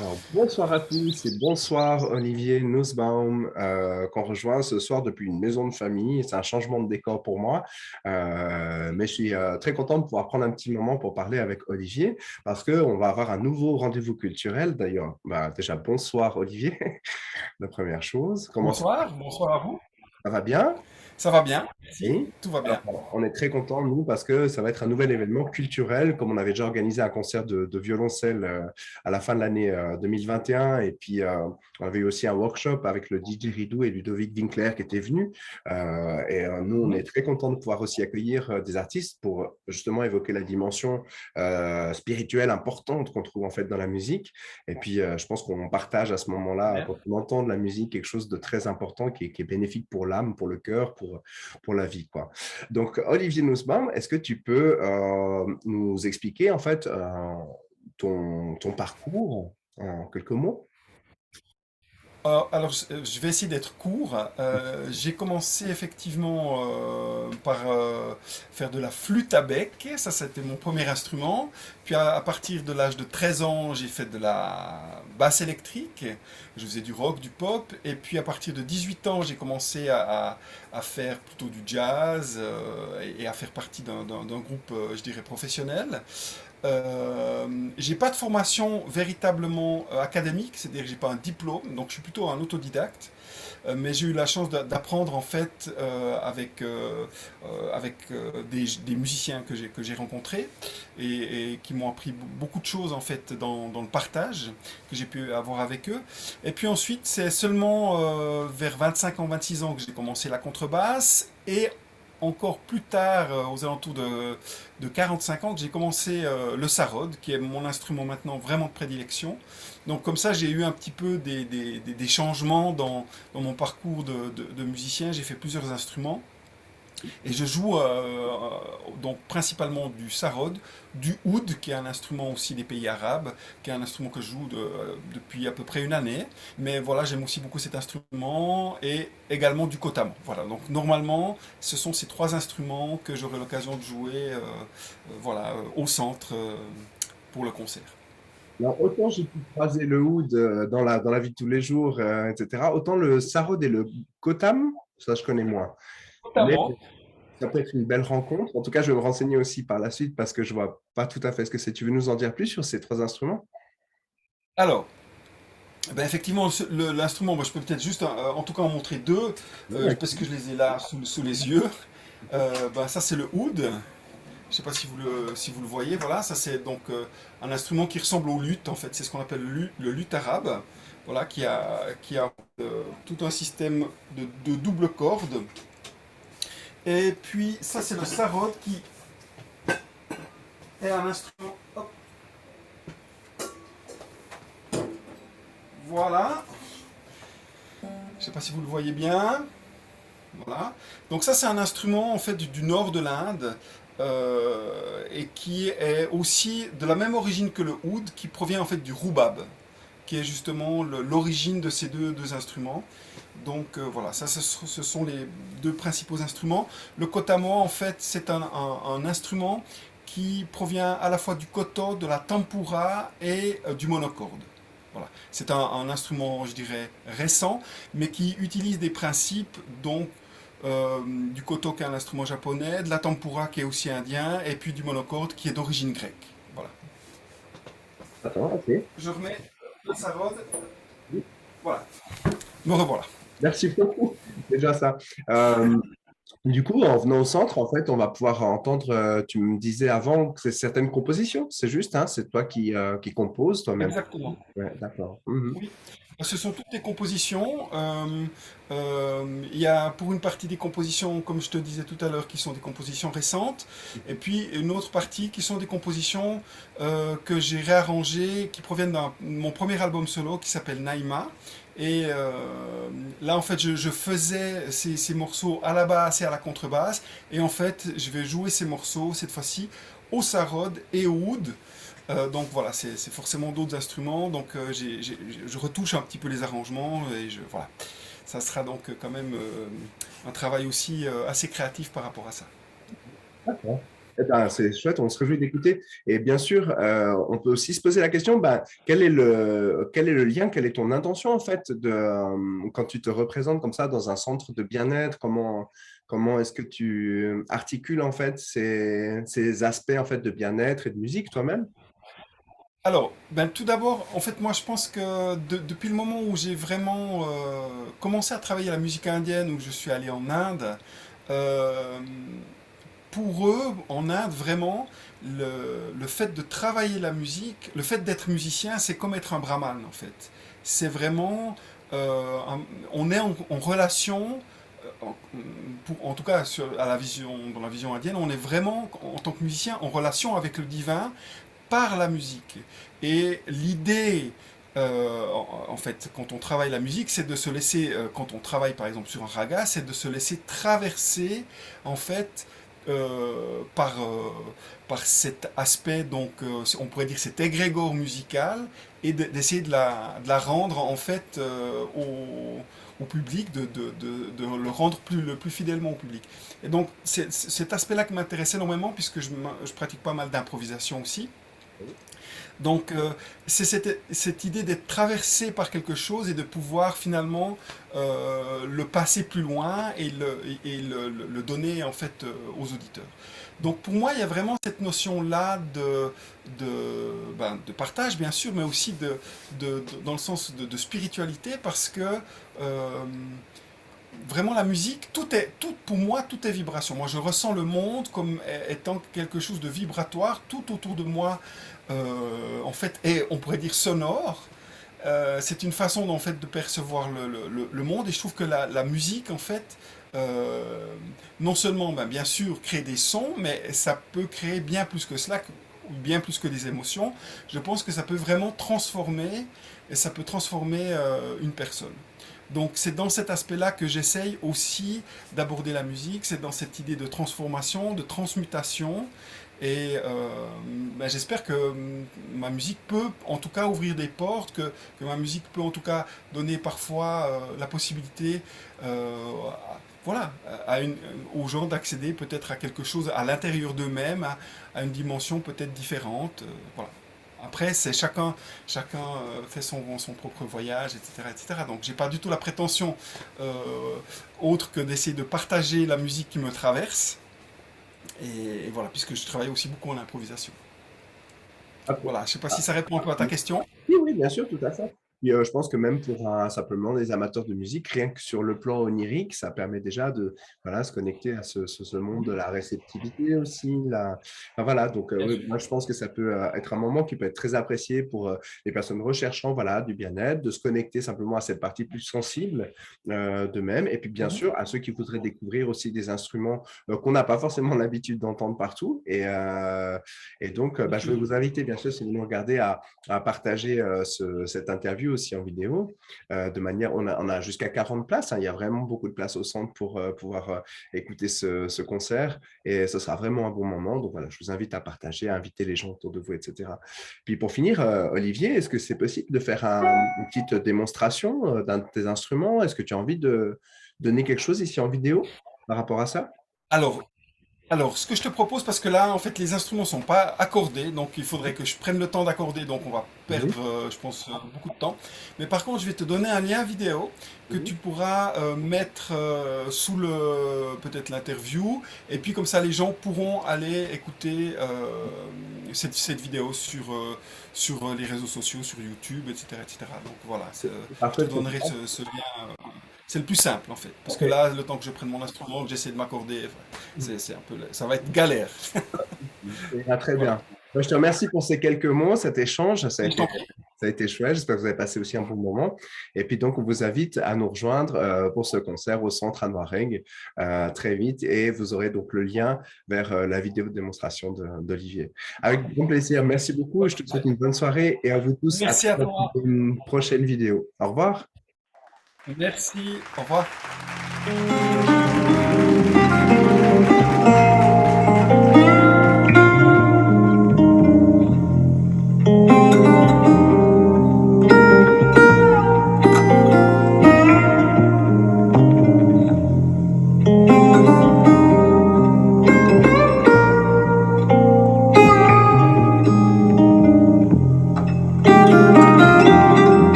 Alors, bonsoir à tous et bonsoir Olivier Nussbaum, qu'on rejoint ce soir depuis une maison de famille. C'est un changement de décor pour moi, mais je suis très content de pouvoir prendre un petit moment pour parler avec Olivier parce qu'on va avoir un nouveau rendez-vous culturel. D'ailleurs, déjà, bonsoir Olivier, la première chose. Comment Bonsoir, bonsoir à vous. ça va bien? Ça va bien? Merci, Oui. tout va bien. Alors, on est très contents, nous, parce que ça va être un nouvel événement culturel, comme on avait déjà organisé un concert de violoncelle à la fin de l'année 2021. Et puis, on avait eu aussi un workshop avec le DJ Ridou et Ludovic Winkler qui étaient venus. Nous, on est Mhm. très contents de pouvoir aussi accueillir des artistes pour justement évoquer la dimension spirituelle importante qu'on trouve en fait dans la musique. Et puis, je pense qu'on partage à ce moment-là, Bien. quand on entend de la musique, quelque chose de très important qui est bénéfique pour l'âme, pour le cœur, pour la vie, quoi. Donc, Olivier Nussbaum, est-ce que tu peux nous expliquer en fait ton parcours en quelques mots? Alors, je vais essayer d'être court. J'ai commencé effectivement par faire de la flûte à bec. Ça, c'était mon premier instrument. Puis à partir de l'âge de 13 ans, j'ai fait de la basse électrique. Je faisais du rock, du pop. Et puis à partir de 18 ans, j'ai commencé à faire plutôt du jazz et à faire partie d'un groupe, je dirais, professionnel. J'ai pas de formation véritablement académique, c'est-à-dire que j'ai pas un diplôme, donc je suis plutôt un autodidacte. Mais j'ai eu la chance d'apprendre en fait avec des musiciens que j'ai rencontrés et qui m'ont appris beaucoup de choses en fait dans le partage que j'ai pu avoir avec eux. Et puis ensuite, c'est seulement vers 25 ans, 26 ans que j'ai commencé la contrebasse et encore plus tard, aux alentours de 45 ans, que j'ai commencé le sarod, qui est mon instrument maintenant vraiment de prédilection. Donc comme ça, j'ai eu un petit peu des changements dans mon parcours de musicien. J'ai fait plusieurs instruments. Et je joue donc principalement du sarod, du oud, qui est un instrument aussi des pays arabes, qui est un instrument que je joue depuis à peu près une année. Mais voilà, j'aime aussi beaucoup cet instrument et également du kotam. Voilà, donc normalement, ce sont ces trois instruments que j'aurai l'occasion de jouer voilà, au centre pour le concert. Alors, autant j'ai pu croiser le oud dans la vie de tous les jours, etc., autant le sarod et le gotam, ça je connais moins. Mais Notamment. ça peut être une belle rencontre. En tout cas, je vais me renseigner aussi par la suite parce que je vois pas tout à fait ce que c'est. Tu veux nous en dire plus sur ces trois instruments? Alors, ben effectivement, l'instrument, moi je peux peut-être juste en tout cas en montrer deux, Ouais, parce que je les ai là sous les yeux. Ben, ça c'est le oud. Je ne sais pas si vous le voyez. Voilà, ça c'est donc un instrument qui ressemble au luth en fait. C'est ce qu'on appelle le luth arabe. Voilà, qui a tout un système de double corde. Et puis ça c'est le sarod qui est un instrument. Hop, voilà. Je ne sais pas si vous le voyez bien. Voilà. Donc ça c'est un instrument en fait du nord de l'Inde. Et qui est aussi de la même origine que le oud, qui provient en fait du rubab, qui est justement l'origine de ces deux instruments. Donc voilà, ça ce sont les deux principaux instruments. Le kotamo, en fait, c'est un instrument qui provient à la fois du koto, de la tempura et du monocorde. Voilà. C'est un instrument, je dirais, récent, mais qui utilise des principes donc du koto qui est un instrument japonais, de la tempura qui est aussi indien, et puis du monocorde qui est d'origine grecque. Voilà. attends, ok. Je remets le sarod. Voilà. Me revoilà. Merci beaucoup. Déjà ça. Euh, Du coup, en venant au centre, en fait, on va pouvoir entendre, tu me disais avant que c'est certaines compositions, c'est juste, hein, c'est toi qui composes toi-même. Exactement. Ouais, d'accord. Mhm. Oui, ce sont toutes des compositions. Il y a pour une partie des compositions, comme je te disais tout à l'heure, qui sont des compositions récentes, et puis une autre partie qui sont des compositions que j'ai réarrangées, qui proviennent de mon premier album solo qui s'appelle Naïma. Et là, en fait, je faisais ces morceaux à la basse et à la contrebasse, et en fait, je vais jouer ces morceaux cette fois-ci au sarod et au oud. Donc voilà, c'est forcément d'autres instruments. Donc je retouche un petit peu les arrangements et voilà. Ça sera donc quand même un travail aussi assez créatif par rapport à ça. D'accord. Eh ben, c'est chouette, on se réjouit d'écouter. Et bien sûr, on peut aussi se poser la question, ben, quel est le lien, quelle est ton intention en fait quand tu te représentes comme ça dans un centre de bien-être, comment est-ce que tu articules en fait ces aspects en fait de bien-être et de musique toi-même? Alors, ben, tout d'abord, en fait, moi, je pense que depuis le moment où j'ai vraiment commencé à travailler la musique indienne, où je suis allé en Inde, euh, pour eux, en Inde, vraiment, le fait de travailler la musique, le fait d'être musicien, c'est comme être un brahman, en fait. C'est vraiment, on est en relation, en tout cas dans la vision indienne, on est vraiment, en tant que musicien, en relation avec le divin par la musique. Et l'idée, en fait, quand on travaille la musique, c'est de se laisser, quand on travaille par exemple sur un raga, c'est de se laisser traverser, en fait, par cet aspect, donc on pourrait dire cet égrégore musical, et d'essayer de la rendre en fait au public, de le rendre le plus fidèlement au public. Et donc c'est cet aspect-là qui m'intéresse énormément, puisque je pratique pas mal d'improvisation aussi. Donc, c'est cette idée d'être traversé par quelque chose et de pouvoir finalement le passer plus loin et le donner en fait aux auditeurs. Donc, pour moi, il y a vraiment cette notion-là de partage, bien sûr, mais aussi dans le sens de spiritualité, parce que euh, vraiment la musique, pour moi, tout est vibration. Moi, je ressens le monde comme étant quelque chose de vibratoire. Tout autour de moi, en fait, est, on pourrait dire, sonore. C'est une façon, en fait, de percevoir le monde. Et je trouve que la musique, en fait, euh, non seulement, ben, bien sûr, crée des sons, mais ça peut créer bien plus que cela, bien plus que des émotions. Je pense que ça peut vraiment transformer, et ça peut transformer une personne. Donc c'est dans cet aspect-là que j'essaye aussi d'aborder la musique, c'est dans cette idée de transformation, de transmutation. Et ben, j'espère que ma musique peut en tout cas ouvrir des portes, que ma musique peut en tout cas donner parfois la possibilité voilà, aux gens d'accéder peut-être à quelque chose à l'intérieur d'eux-mêmes, à une dimension peut-être différente. Voilà. Après, c'est chacun fait son propre voyage, etc., etc. Donc, j'ai pas du tout la prétention autre que d'essayer de partager la musique qui me traverse. Et voilà, puisque je travaille aussi beaucoup en improvisation. Voilà, je sais pas si ça répond un peu à ta question. Oui, oui, bien sûr, tout à fait. Puis, je pense que même pour simplement des amateurs de musique, rien que sur le plan onirique, ça permet déjà de voilà, se connecter à ce monde de la réceptivité aussi. Enfin, voilà, donc Bien oui, sûr. moi je pense que ça peut être un moment qui peut être très apprécié pour les personnes recherchant voilà, du bien-être, de se connecter simplement à cette partie plus sensible d'eux-mêmes. Et puis bien Mhm. sûr, à ceux qui voudraient découvrir aussi des instruments qu'on n'a pas forcément l'habitude d'entendre partout. Et donc, Bien bah, je vais sûr. vous inviter, bien sûr, si vous nous regardez, à partager cette interview aussi en vidéo. De manière, on a jusqu'à 40 places. Hein, il y a vraiment beaucoup de places au centre pour pouvoir écouter ce concert. Et ce sera vraiment un bon moment. Donc voilà, je vous invite à partager, à inviter les gens autour de vous, etc. Puis pour finir, Olivier, est-ce que c'est possible de faire une petite démonstration d'un de tes instruments? Est-ce que tu as envie de donner quelque chose ici en vidéo par rapport à ça? Alors, Alors, ce que je te propose, parce que là, en fait, les instruments sont pas accordés, donc il faudrait que je prenne le temps d'accorder, donc on va Mhm, perdre, je pense, beaucoup de temps. Mais par contre, je vais te donner un lien vidéo que mhm. tu pourras mettre sous peut-être l'interview, et puis comme ça, les gens pourront aller écouter cette vidéo sur les réseaux sociaux, sur YouTube, etc., etc. Donc voilà, C'est je parfait te pour donnerai toi. ce lien. C'est le plus simple en fait, parce Ok. que là, le temps que je prenne mon instrument, que j'essaie de m'accorder, c'est un peu, ça va être galère. Ça ira très Voilà. bien. Moi, je te remercie pour ces quelques mots, cet échange. Mais je t'en prie. Ça a été chouette. J'espère que vous avez passé aussi un bon moment. Et puis, donc, on vous invite à nous rejoindre pour ce concert au centre à Noiring très vite. Et vous aurez donc le lien vers la vidéo de démonstration d'Olivier. Avec grand plaisir. Merci beaucoup. Je te souhaite une bonne soirée et à vous tous, à Merci à toi. pour une prochaine vidéo. Au revoir. Merci. Au revoir.